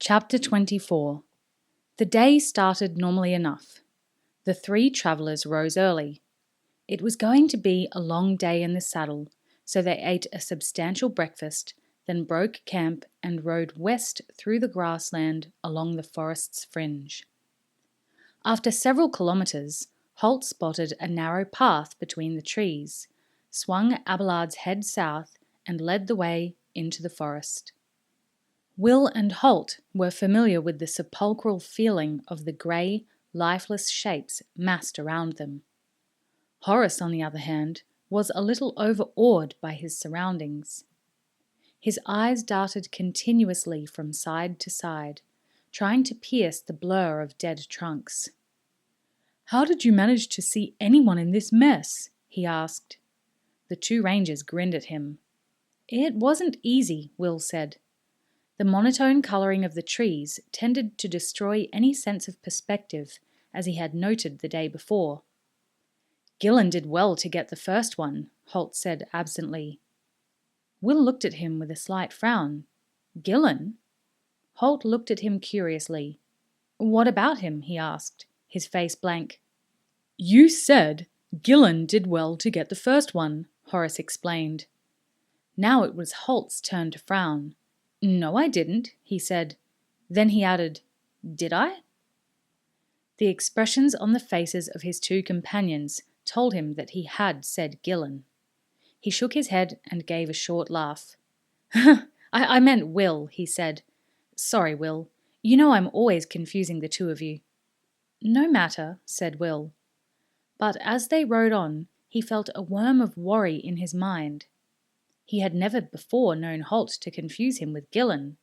Chapter 24. The day started normally enough. The three travellers rose early. It was going to be a long day in the saddle, so they ate a substantial breakfast, then broke camp and rode west through the grassland along the forest's fringe. After several kilometres, Halt spotted a narrow path between the trees, swung Abelard's head south, and led the way into the forest. Will and Halt were familiar with the sepulchral feeling of the grey, lifeless shapes massed around them. Horace, on the other hand, was a little overawed by his surroundings. His eyes darted continuously from side to side, trying to pierce the blur of dead trunks. "How did you manage to see anyone in this mess?" he asked. The two rangers grinned at him. "It wasn't easy," Will said. The monotone colouring of the trees tended to destroy any sense of perspective, as he had noted the day before. "Gillen did well to get the first one," Halt said absently. Will looked at him with a slight frown. "Gillen?" Halt looked at him curiously. "What about him?" he asked, his face blank. "You said Gillen did well to get the first one," Horace explained. Now it was Halt's turn to frown. "No, I didn't," he said. Then he added, "Did I?" The expressions on the faces of his two companions told him that he had said Gillen. He shook his head and gave a short laugh. I meant Will," he said. "Sorry, Will. You know I'm always confusing the two of you." "No matter," said Will. But as they rode on, he felt a worm of worry in his mind. He had never before known Halt to confuse him with Gillen.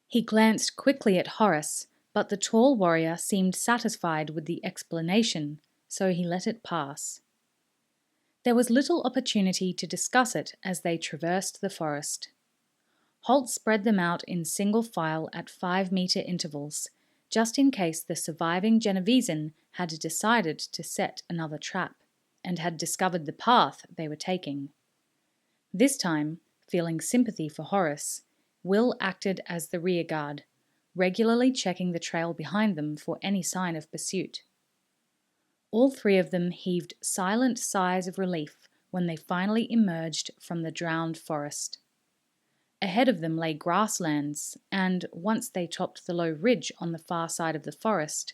He glanced quickly at Horace, but the tall warrior seemed satisfied with the explanation, so he let it pass. There was little opportunity to discuss it as they traversed the forest. Halt spread them out in single file at 5-metre intervals, just in case the surviving Genovesan had decided to set another trap, and had discovered the path they were taking. This time, feeling sympathy for Horace, Will acted as the rearguard, regularly checking the trail behind them for any sign of pursuit. All three of them heaved silent sighs of relief when they finally emerged from the drowned forest. Ahead of them lay grasslands, and once they topped the low ridge on the far side of the forest,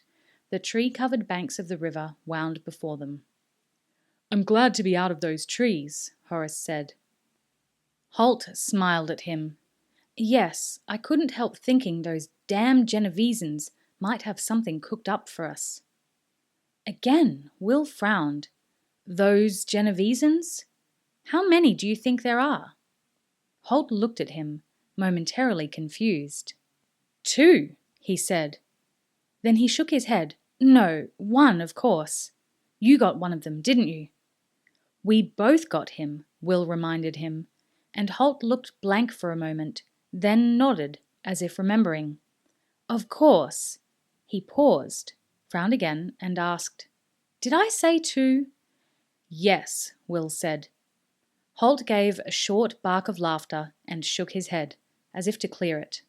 the tree-covered banks of the river wound before them. "I'm glad to be out of those trees," Horace said. Halt smiled at him. "Yes, I couldn't help thinking those damn Genovezans might have something cooked up for us." Again, Will frowned. "Those Genovezans? How many do you think there are?" Halt looked at him, momentarily confused. "2, he said. Then he shook his head. "No, 1, of course. You got one of them, didn't you?" "We both got him," Will reminded him, and Halt looked blank for a moment, then nodded, as if remembering. "Of course." He paused, frowned again, and asked, "Did I say 2? "Yes," Will said. Halt gave a short bark of laughter and shook his head, as if to clear it.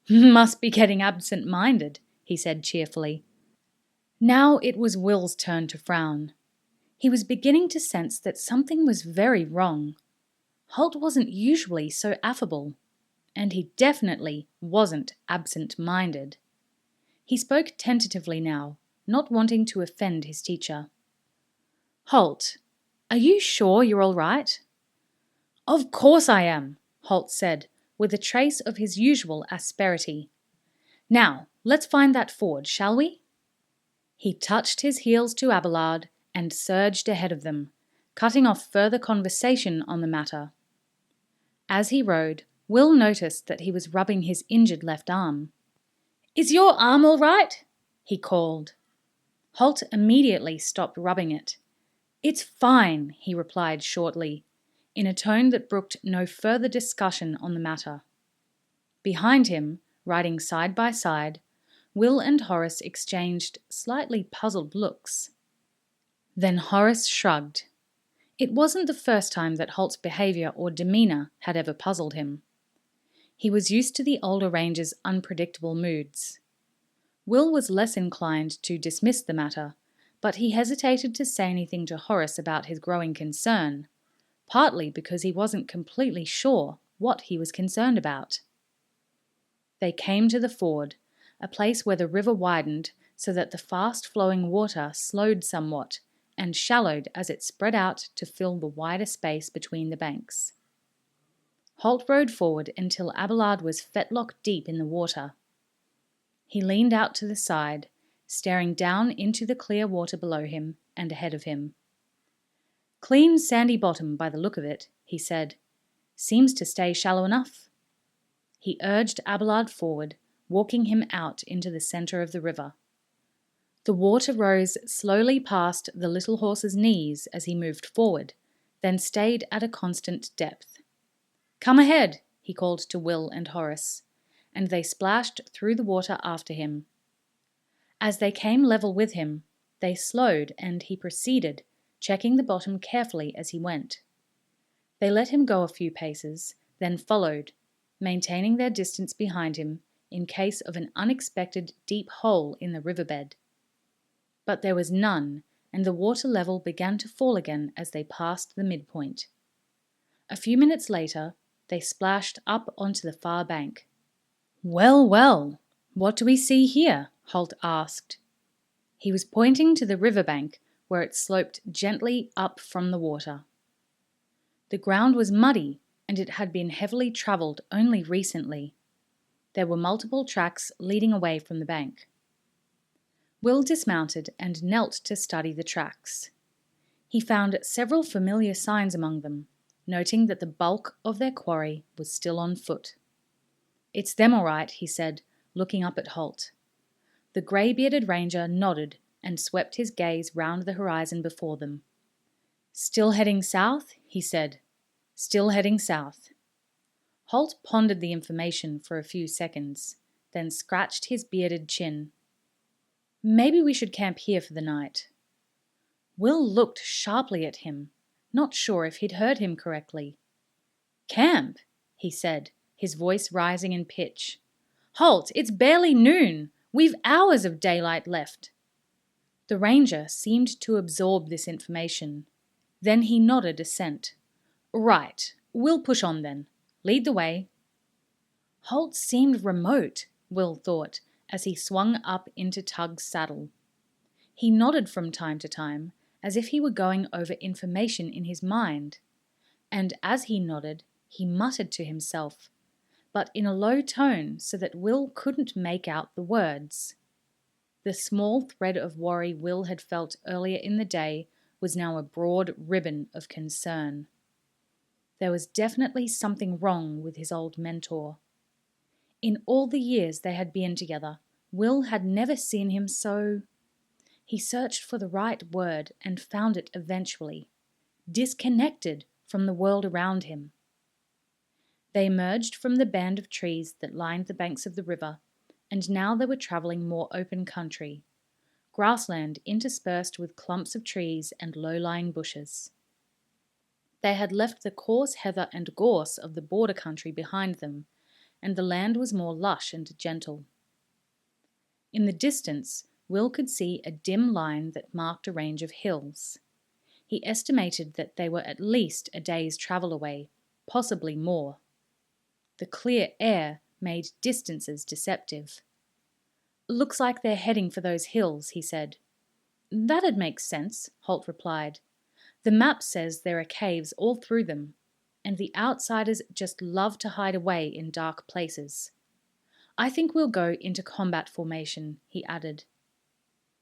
"Must be getting absent-minded," he said cheerfully. Now it was Will's turn to frown. He was beginning to sense that something was very wrong. Halt wasn't usually so affable, and he definitely wasn't absent-minded. He spoke tentatively now, not wanting to offend his teacher. "Halt, are you sure you're all right?" "Of course I am," Halt said, with a trace of his usual asperity. "Now, let's find that ford, shall we?" He touched his heels to Abelard and surged ahead of them, cutting off further conversation on the matter. As he rode, Will noticed that he was rubbing his injured left arm. "Is your arm all right?" he called. Halt immediately stopped rubbing it. "It's fine," he replied shortly, in a tone that brooked no further discussion on the matter. Behind him, riding side by side, Will and Horace exchanged slightly puzzled looks. Then Horace shrugged. It wasn't the first time that Halt's behaviour or demeanour had ever puzzled him. He was used to the older ranger's unpredictable moods. Will was less inclined to dismiss the matter, but he hesitated to say anything to Horace about his growing concern, partly because he wasn't completely sure what he was concerned about. They came to the ford, a place where the river widened so that the fast-flowing water slowed somewhat and shallowed as it spread out to fill the wider space between the banks. Halt rode forward until Abelard was fetlock deep in the water. He leaned out to the side, staring down into the clear water below him and ahead of him. "Clean sandy bottom by the look of it," he said. "Seems to stay shallow enough." He urged Abelard forward, walking him out into the centre of the river. The water rose slowly past the little horse's knees as he moved forward, then stayed at a constant depth. "Come ahead," he called to Will and Horace, and they splashed through the water after him. As they came level with him, they slowed and he proceeded, checking the bottom carefully as he went. They let him go a few paces, then followed, maintaining their distance behind him in case of an unexpected deep hole in the riverbed. But there was none, and the water level began to fall again as they passed the midpoint. A few minutes later, they splashed up onto the far bank. "Well, well, what do we see here?" Halt asked. He was pointing to the riverbank where it sloped gently up from the water. The ground was muddy, and it had been heavily travelled only recently. There were multiple tracks leading away from the bank. Will dismounted and knelt to study the tracks. He found several familiar signs among them, noting that the bulk of their quarry was still on foot. "It's them all right," he said, looking up at Halt. The grey-bearded ranger nodded and swept his gaze round the horizon before them. "Still heading south?" he said. "Still heading south." Halt pondered the information for a few seconds, then scratched his bearded chin. "Maybe we should camp here for the night." Will looked sharply at him, not sure if he'd heard him correctly. "Camp?" he said, his voice rising in pitch. "Halt, it's barely noon. We've hours of daylight left." The ranger seemed to absorb this information. Then he nodded assent. "Right, we'll push on then. Lead the way." Halt seemed remote, Will thought, as he swung up into Tug's saddle. He nodded from time to time, as if he were going over information in his mind. And as he nodded, he muttered to himself, but in a low tone so that Will couldn't make out the words. The small thread of worry Will had felt earlier in the day was now a broad ribbon of concern. There was definitely something wrong with his old mentor. In all the years they had been together, Will had never seen him so... He searched for the right word and found it eventually. Disconnected from the world around him. They emerged from the band of trees that lined the banks of the river, and now they were travelling more open country, grassland interspersed with clumps of trees and low-lying bushes. They had left the coarse heather and gorse of the border country behind them, and the land was more lush and gentle. In the distance, Will could see a dim line that marked a range of hills. He estimated that they were at least a day's travel away, possibly more. The clear air made distances deceptive. "Looks like they're heading for those hills," he said. "That'd make sense," Halt replied. "The map says there are caves all through them, and the outsiders just love to hide away in dark places. I think we'll go into combat formation," he added.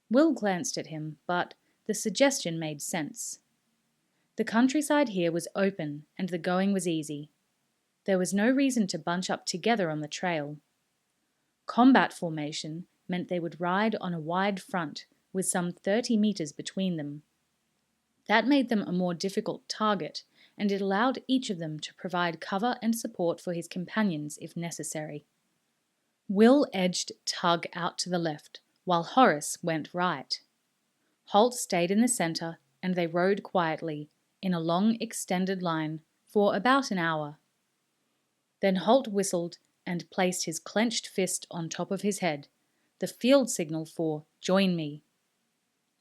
Will glanced at him, but the suggestion made sense. The countryside here was open and the going was easy. There was no reason to bunch up together on the trail. Combat formation meant they would ride on a wide front with some 30 meters between them. That made them a more difficult target, and it allowed each of them to provide cover and support for his companions if necessary. Will edged Tug out to the left, while Horace went right. Halt stayed in the centre, and they rode quietly, in a long extended line, for about an hour. Then Halt whistled and placed his clenched fist on top of his head, the field signal for "Join me."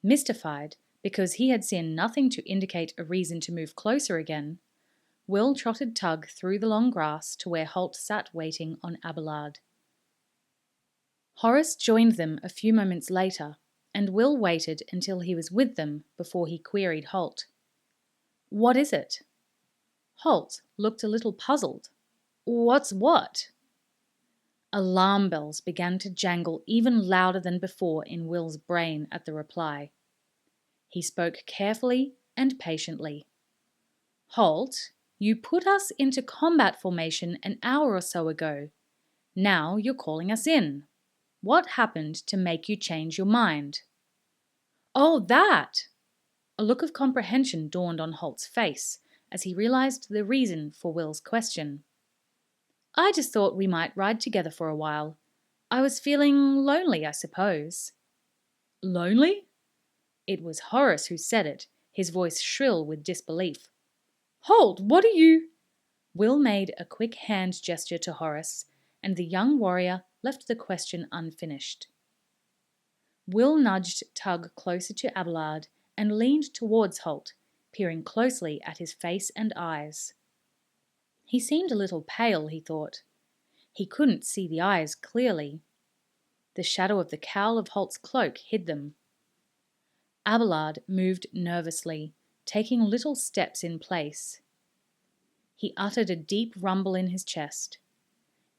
Mystified, because he had seen nothing to indicate a reason to move closer again, Will trotted Tug through the long grass to where Halt sat waiting on Abelard. Horace joined them a few moments later, and Will waited until he was with them before he queried Halt. "What is it?" Halt looked a little puzzled. "What's what?" Alarm bells began to jangle even louder than before in Will's brain at the reply. He spoke carefully and patiently. "Halt, you put us into combat formation an hour or so ago. Now you're calling us in. What happened to make you change your mind?" "Oh, that!" A look of comprehension dawned on Halt's face as he realized the reason for Will's question. "I just thought we might ride together for a while. I was feeling lonely, I suppose." "Lonely?" It was Horace who said it, his voice shrill with disbelief. "Halt, what are you—" Will made a quick hand gesture to Horace, and the young warrior left the question unfinished. Will nudged Tug closer to Abelard and leaned towards Halt, peering closely at his face and eyes. He seemed a little pale, he thought. He couldn't see the eyes clearly. The shadow of the cowl of Halt's cloak hid them. Abelard moved nervously, taking little steps in place. He uttered a deep rumble in his chest.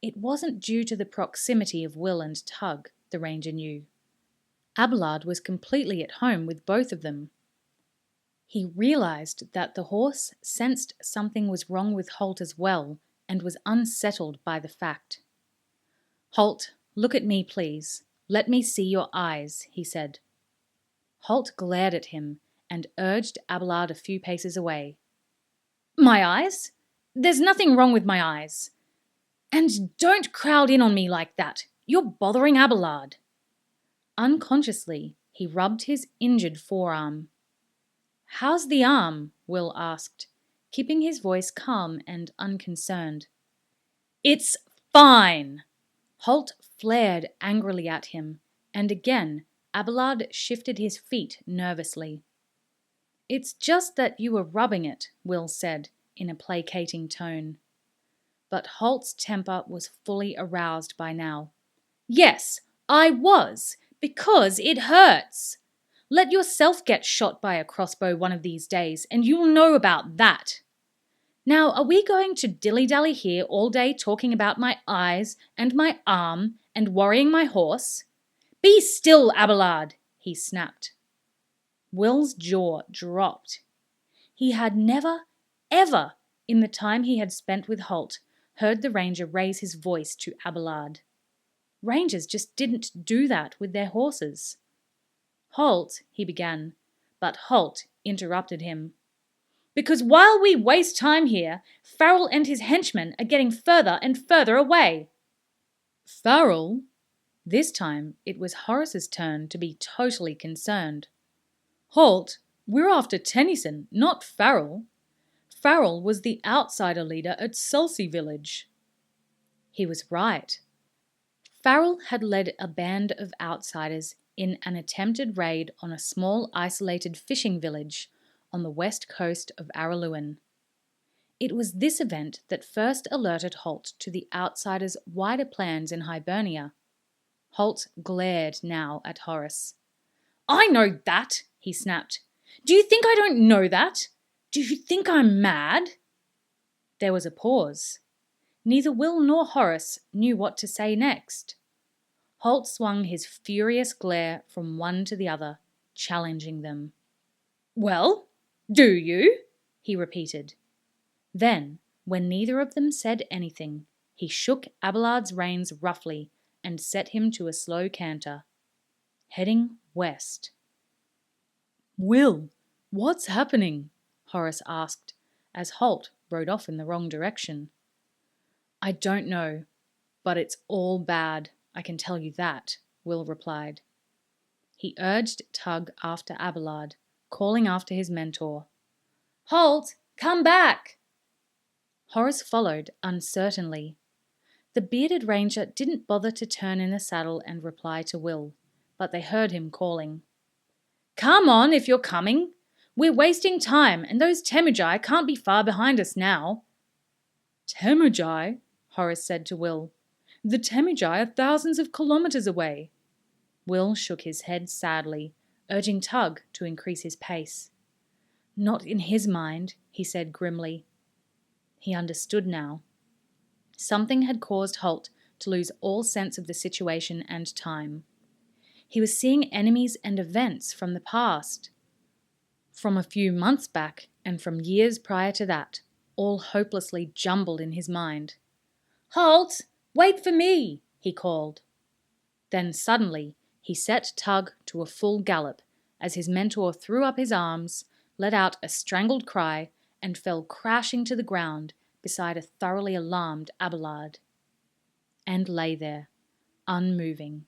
It wasn't due to the proximity of Will and Tug, the ranger knew. Abelard was completely at home with both of them. He realized that the horse sensed something was wrong with Halt as well and was unsettled by the fact. "Halt, look at me, please. Let me see your eyes," he said. Halt glared at him and urged Abelard a few paces away. "My eyes? There's nothing wrong with my eyes. And don't crowd in on me like that. You're bothering Abelard." Unconsciously, he rubbed his injured forearm. "How's the arm?" Will asked, keeping his voice calm and unconcerned. "It's fine!" Halt flared angrily at him, and again Abelard shifted his feet nervously. "It's just that you were rubbing it," Will said, in a placating tone. But Halt's temper was fully aroused by now. "Yes, I was, because it hurts. Let yourself get shot by a crossbow one of these days, and you'll know about that. Now, are we going to dilly-dally here all day talking about my eyes and my arm and worrying my horse? Be still, Abelard," he snapped. Will's jaw dropped. He had never, ever, in the time he had spent with Halt, heard the ranger raise his voice to Abelard. Rangers just didn't do that with their horses. "Halt," he began, but Halt interrupted him. "Because while we waste time here, Farrell and his henchmen are getting further and further away." "Farrell?" This time it was Horace's turn to be totally concerned. "Halt, we're after Tennyson, not Farrell. Farrell was the outsider leader at Sulcy Village." He was right. Farrell had led a band of outsiders in an attempted raid on a small isolated fishing village on the west coast of Araluen. It was this event that first alerted Halt to the outsiders' wider plans in Hibernia. Halt glared now at Horace. "I know that," he snapped. "Do you think I don't know that? Do you think I'm mad?" There was a pause. Neither Will nor Horace knew what to say next. Halt swung his furious glare from one to the other, challenging them. "Well, do you?" he repeated. Then, when neither of them said anything, he shook Abelard's reins roughly and set him to a slow canter, heading west. "Will, what's happening?" Horace asked, as Halt rode off in the wrong direction. "I don't know, but it's all bad, I can tell you that," Will replied. He urged Tug after Abelard, calling after his mentor. "Halt! Come back!" Horace followed uncertainly. The bearded ranger didn't bother to turn in the saddle and reply to Will, but they heard him calling. "Come on if you're coming. We're wasting time, and those Temujai can't be far behind us now." "Temujai?" Horace said to Will. "The Temujai are thousands of kilometres away." Will shook his head sadly, urging Tug to increase his pace. "Not in his mind," he said grimly. He understood now. Something had caused Halt to lose all sense of the situation and time. He was seeing enemies and events from the past, from a few months back and from years prior to that, all hopelessly jumbled in his mind. "Halt! Wait for me!" he called. Then suddenly he set Tug to a full gallop as his mentor threw up his arms, let out a strangled cry, and fell crashing to the ground beside a thoroughly alarmed Abelard. And lay there, unmoving.